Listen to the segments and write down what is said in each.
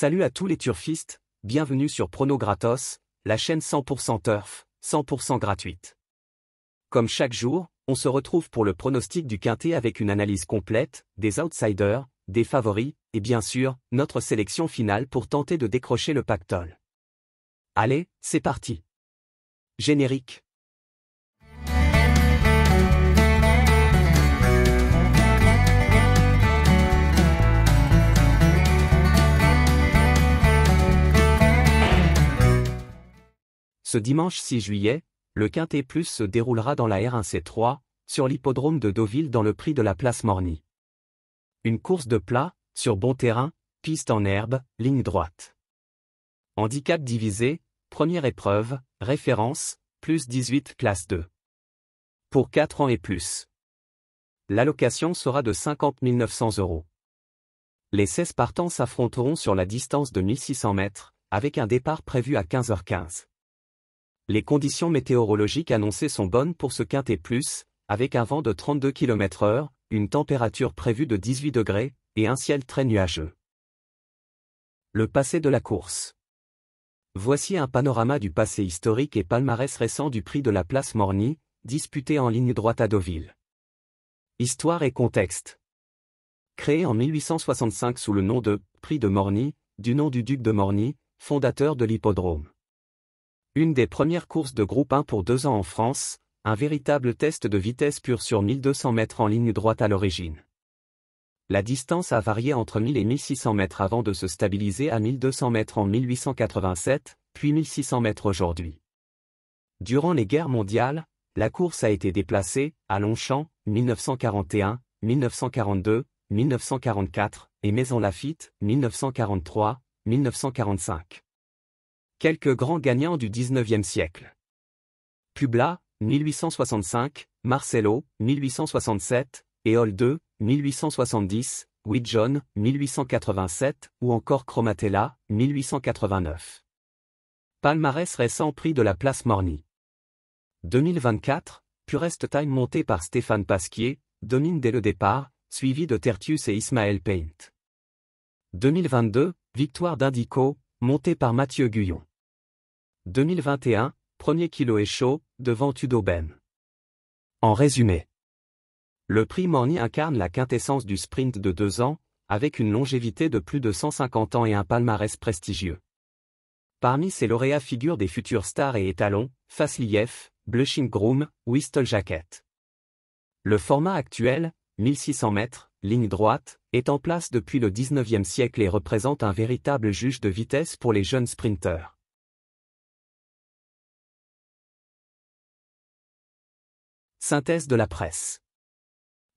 Salut à tous les turfistes, bienvenue sur Prono Gratos, la chaîne 100% turf, 100% gratuite. Comme chaque jour, on se retrouve pour le pronostic du quintet avec une analyse complète, des outsiders, des favoris, et bien sûr, notre sélection finale pour tenter de décrocher le pactole. Allez, c'est parti. Générique. Ce dimanche 6 juillet, le Quintet Plus se déroulera dans la R1C3, sur l'hippodrome de Deauville dans le prix de la place Morny. Une course de plat, sur bon terrain, piste en herbe, ligne droite. Handicap divisé, première épreuve, référence, plus 18 classe 2. Pour 4 ans et plus. L'allocation sera de 50 900 €. Les 16 partants s'affronteront sur la distance de 1600 mètres, avec un départ prévu à 15h15. Les conditions météorologiques annoncées sont bonnes pour ce Quintet Plus, avec un vent de 32 km/h, une température prévue de 18 degrés, et un ciel très nuageux. Le passé de la course. Voici un panorama du passé historique et palmarès récent du prix de la place Morny, disputé en ligne droite à Deauville. Histoire et contexte. Créé en 1865 sous le nom de « Prix de Morny », du nom du duc de Morny, fondateur de l'hippodrome. Une des premières courses de groupe 1 pour 2 ans en France, un véritable test de vitesse pure sur 1200 mètres en ligne droite à l'origine. La distance a varié entre 1000 et 1600 mètres avant de se stabiliser à 1200 mètres en 1887, puis 1600 mètres aujourd'hui. Durant les guerres mondiales, la course a été déplacée, à Longchamp, 1941, 1942, 1944, et Maison Lafitte, 1943, 1945. Quelques grands gagnants du XIXe siècle. Publa, 1865, Marcello, 1867, Éole II, 1870, Widgeon, 1887, ou encore Chromatella, 1889. Palmarès récent prix de la place Morny. 2024, Purest Time monté par Stéphane Pasquier, domine dès le départ, suivi de Tertius et Ismaël Paint. 2022, victoire d'Indico, monté par Mathieu Guyon. 2021, premier kilo est chaud, devant Tudobem. En résumé, le prix Morny incarne la quintessence du sprint de 2 ans, avec une longévité de plus de 150 ans et un palmarès prestigieux. Parmi ses lauréats figurent des futurs stars et étalons, Fasliev, Blushing Groom, Whistle Jacket. Le format actuel, 1600 mètres, ligne droite, est en place depuis le 19e siècle et représente un véritable juge de vitesse pour les jeunes sprinteurs. Synthèse de la presse.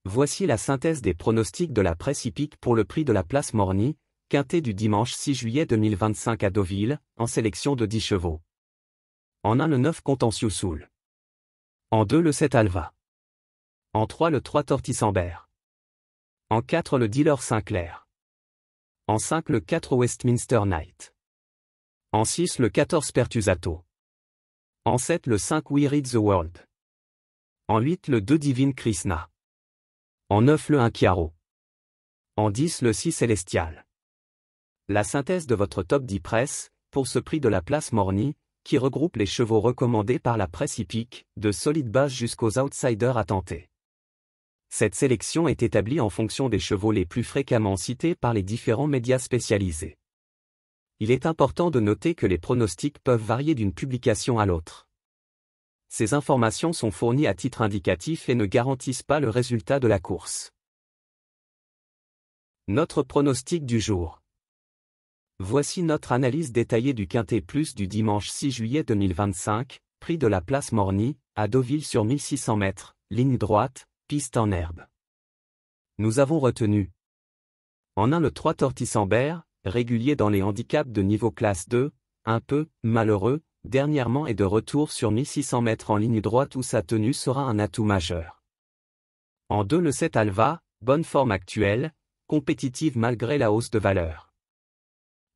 Voici la synthèse des pronostics de la presse hippique pour le prix de la place Morny, quintet du dimanche 6 juillet 2025 à Deauville, en sélection de 10 chevaux. En 1 le 9 Contentieux Soul. En 2 le 7 Alva. En 3 le 3 Tortisambert. En 4 le Dealer Sinclair. En 5 le 4 Westminster Knight. En 6 le 14 Pertusato. En 7 le 5 We Read the World. En 8 le 2 Divine Krishna. En 9 le 1 Chiaro. En 10 le 6 Célestial. La synthèse de votre top 10 presse, pour ce prix de la place Morny, qui regroupe les chevaux recommandés par la presse hippique, de solides bases jusqu'aux outsiders à tenter. Cette sélection est établie en fonction des chevaux les plus fréquemment cités par les différents médias spécialisés. Il est important de noter que les pronostics peuvent varier d'une publication à l'autre. Ces informations sont fournies à titre indicatif et ne garantissent pas le résultat de la course. Notre pronostic du jour. Voici notre analyse détaillée du Quintet Plus du dimanche 6 juillet 2025, prix de la place Morny, à Deauville sur 1600 mètres, ligne droite, piste en herbe. Nous avons retenu en 1 le 3 Tortisambert, régulier dans les handicaps de niveau classe 2, un peu malheureux, dernièrement est de retour sur 1600 mètres en ligne droite où sa tenue sera un atout majeur. En 2 le 7 Alva, bonne forme actuelle, compétitive malgré la hausse de valeur.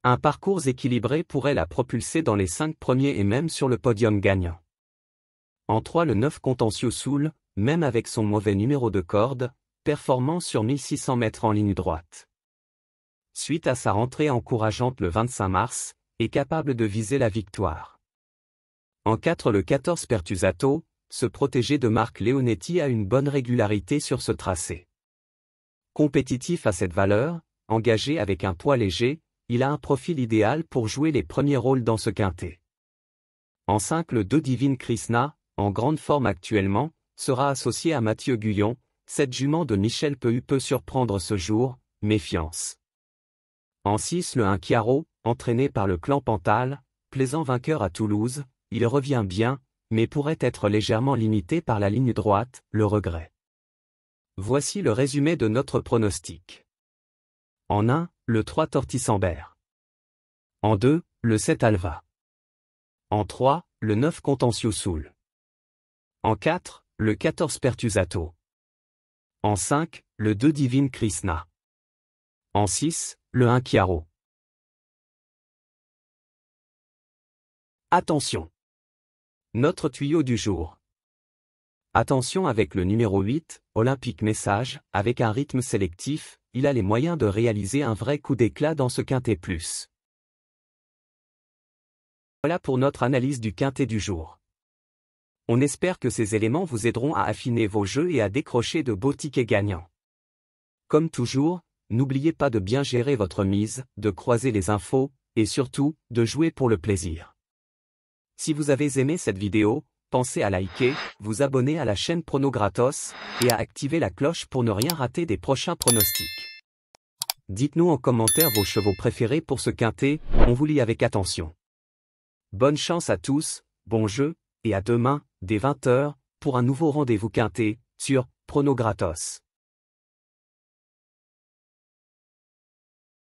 Un parcours équilibré pourrait la propulser dans les 5 premiers et même sur le podium gagnant. En 3 le 9 Contentieux Soul, même avec son mauvais numéro de corde, performant sur 1600 mètres en ligne droite. suite à sa rentrée encourageante le 25 mars, est capable de viser la victoire. En 4 le 14 Pertusato, ce protégé de Marc Leonetti a une bonne régularité sur ce tracé. Compétitif à cette valeur, engagé avec un poids léger, il a un profil idéal pour jouer les premiers rôles dans ce quintet. En 5 le 2 Divine Krishna, en grande forme actuellement, sera associé à Mathieu Guyon. Cette jument de Michel peut surprendre ce jour, méfiance. En 6 le 1 Chiaro, entraîné par le clan Pantal, plaisant vainqueur à Toulouse, il revient bien, mais pourrait être légèrement limité par la ligne droite, le regret. Voici le résumé de notre pronostic. En 1, le 3 Tortisambert. En 2, le 7 Alva. En 3, le 9 Contentioussoul. En 4, le 14 Pertusato. En 5, le 2 Divine Krishna. En 6, le 1 Chiaro. Attention! Notre tuyau du jour. Attention avec le numéro 8, Olympique Message, avec un rythme sélectif, il a les moyens de réaliser un vrai coup d'éclat dans ce quintet plus. Voilà pour notre analyse du quintet du jour. On espère que ces éléments vous aideront à affiner vos jeux et à décrocher de beaux tickets gagnants. Comme toujours, n'oubliez pas de bien gérer votre mise, de croiser les infos, et surtout, de jouer pour le plaisir. Si vous avez aimé cette vidéo, pensez à liker, vous abonner à la chaîne Prono Gratos, et à activer la cloche pour ne rien rater des prochains pronostics. Dites-nous en commentaire vos chevaux préférés pour ce quintet, on vous lit avec attention. Bonne chance à tous, bon jeu, et à demain, dès 20 h, pour un nouveau rendez-vous quintet, sur Prono Gratos.